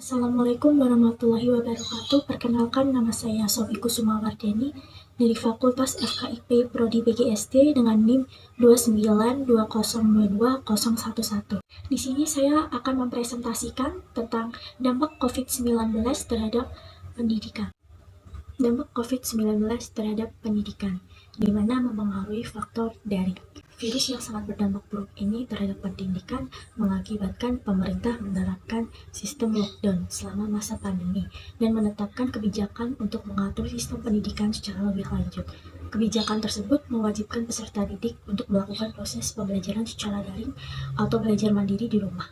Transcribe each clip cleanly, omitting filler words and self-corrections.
Assalamualaikum warahmatullahi wabarakatuh. Perkenalkan, nama saya Sofi Kusumawardeni dari Fakultas FKIP Prodi BGSD dengan NIM 2920220011. Di sini saya akan mempresentasikan tentang dampak COVID-19 terhadap pendidikan. Dampak COVID-19 terhadap pendidikan, di mana mempengaruhi faktor daring. Virus yang sangat berdampak buruk ini terhadap pendidikan mengakibatkan pemerintah menerapkan sistem lockdown selama masa pandemi dan menetapkan kebijakan untuk mengatur sistem pendidikan secara lebih lanjut. Kebijakan tersebut mewajibkan peserta didik untuk melakukan proses pembelajaran secara daring atau belajar mandiri di rumah.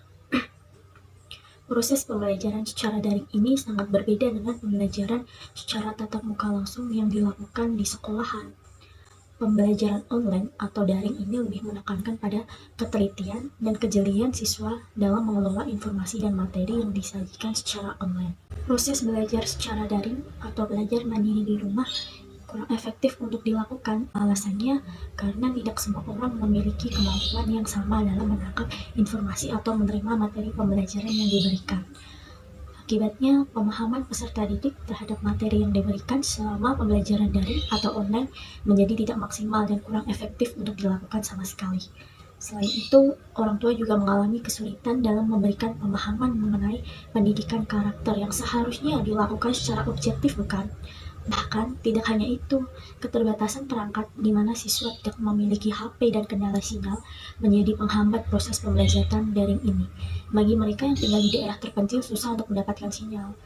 Proses pembelajaran secara daring ini sangat berbeda dengan pembelajaran secara tatap muka langsung yang dilakukan di sekolahan. Pembelajaran online atau daring ini lebih menekankan pada ketelitian dan kejelian siswa dalam mengelola informasi dan materi yang disajikan secara online. Proses belajar secara daring atau belajar mandiri di rumah kurang efektif untuk dilakukan. Alasannya karena tidak semua orang memiliki kemampuan yang sama dalam menangkap informasi atau menerima materi pembelajaran yang diberikan. Akibatnya, pemahaman peserta didik terhadap materi yang diberikan selama pembelajaran daring atau online menjadi tidak maksimal dan kurang efektif untuk dilakukan sama sekali. Selain itu, orang tua juga mengalami kesulitan dalam memberikan pemahaman mengenai pendidikan karakter yang seharusnya dilakukan secara objektif, bukan? Bahkan, tidak hanya itu, keterbatasan perangkat di mana siswa tidak memiliki HP dan kendala sinyal menjadi penghambat proses pembelajaran daring ini. Bagi mereka yang tinggal di daerah terpencil susah untuk mendapatkan sinyal.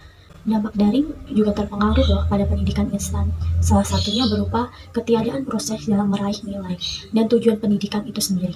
Dampak daring juga terpengaruh loh pada pendidikan instan. Salah satunya berupa ketiadaan proses dalam meraih nilai dan tujuan pendidikan itu sendiri.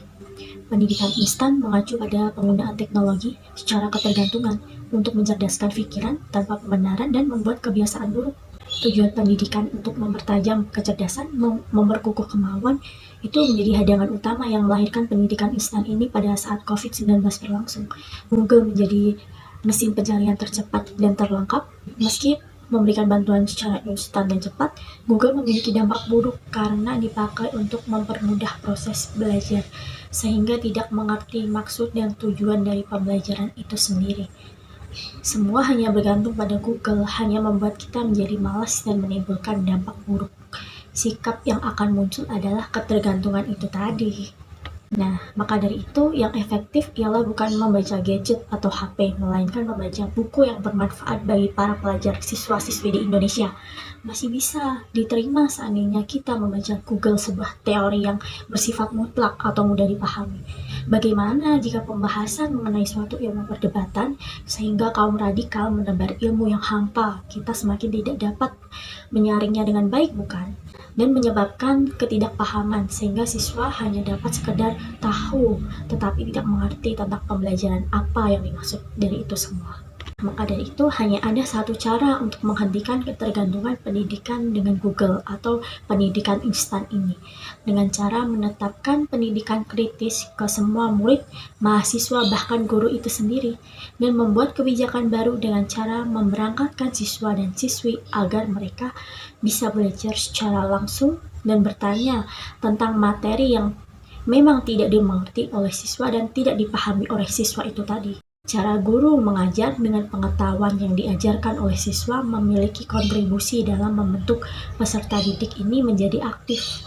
Pendidikan instan mengacu pada penggunaan teknologi secara ketergantungan untuk mencerdaskan pikiran tanpa pembenaran dan membuat kebiasaan buruk. Tujuan pendidikan untuk mempertajam kecerdasan, memperkukuh kemauan, itu menjadi hadangan utama yang melahirkan pendidikan instan ini pada saat COVID-19 berlangsung. Google menjadi mesin pencarian tercepat dan terlengkap. Meski memberikan bantuan secara instan dan cepat, Google memiliki dampak buruk karena dipakai untuk mempermudah proses belajar, sehingga tidak mengerti maksud dan tujuan dari pembelajaran itu sendiri. Semua hanya bergantung pada Google, hanya membuat kita menjadi malas dan menimbulkan dampak buruk. Sikap yang akan muncul adalah ketergantungan itu tadi. Nah, maka dari itu yang efektif ialah bukan membaca gadget atau HP, melainkan membaca buku yang bermanfaat bagi para pelajar siswa-siswi di Indonesia. Masih bisa diterima seandainya kita membaca Google sebuah teori yang bersifat mutlak atau mudah dipahami. Bagaimana jika pembahasan mengenai suatu ilmu perdebatan sehingga kaum radikal menebar ilmu yang hampa, kita semakin tidak dapat menyaringnya dengan baik, bukan? Dan menyebabkan ketidakpahaman sehingga siswa hanya dapat sekedar tahu tetapi tidak mengerti tentang pembelajaran apa yang dimaksud dari itu semua. Maka dari itu hanya ada satu cara untuk menghentikan ketergantungan pendidikan dengan Google atau pendidikan instan ini, dengan cara menetapkan pendidikan kritis ke semua murid, mahasiswa, bahkan guru itu sendiri, dan membuat kebijakan baru dengan cara memberangkatkan siswa dan siswi agar mereka bisa belajar secara langsung dan bertanya tentang materi yang memang tidak dimengerti oleh siswa dan tidak dipahami oleh siswa itu tadi. Cara guru mengajar dengan pengetahuan yang diajarkan oleh siswa memiliki kontribusi dalam membentuk peserta didik ini menjadi aktif.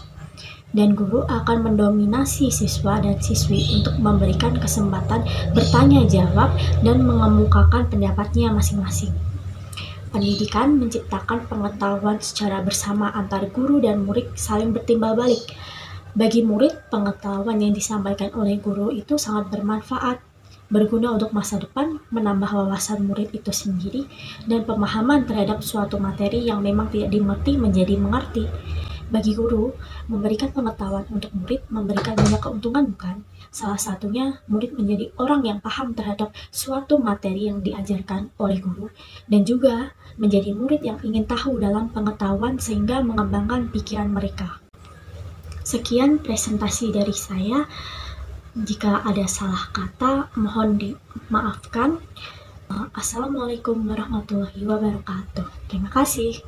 Dan guru akan mendominasi siswa dan siswi untuk memberikan kesempatan bertanya jawab dan mengemukakan pendapatnya masing-masing. Pendidikan menciptakan pengetahuan secara bersama antar guru dan murid saling bertimbal balik. Bagi murid, pengetahuan yang disampaikan oleh guru itu sangat bermanfaat, berguna untuk masa depan, menambah wawasan murid itu sendiri, dan pemahaman terhadap suatu materi yang memang tidak dimengerti menjadi mengerti. Bagi guru, memberikan pengetahuan untuk murid memberikan banyak keuntungan, bukan? Salah satunya, murid menjadi orang yang paham terhadap suatu materi yang diajarkan oleh guru, dan juga menjadi murid yang ingin tahu dalam pengetahuan sehingga mengembangkan pikiran mereka. Sekian presentasi dari saya. Jika ada salah kata, mohon dimaafkan. Assalamualaikum warahmatullahi wabarakatuh. Terima kasih.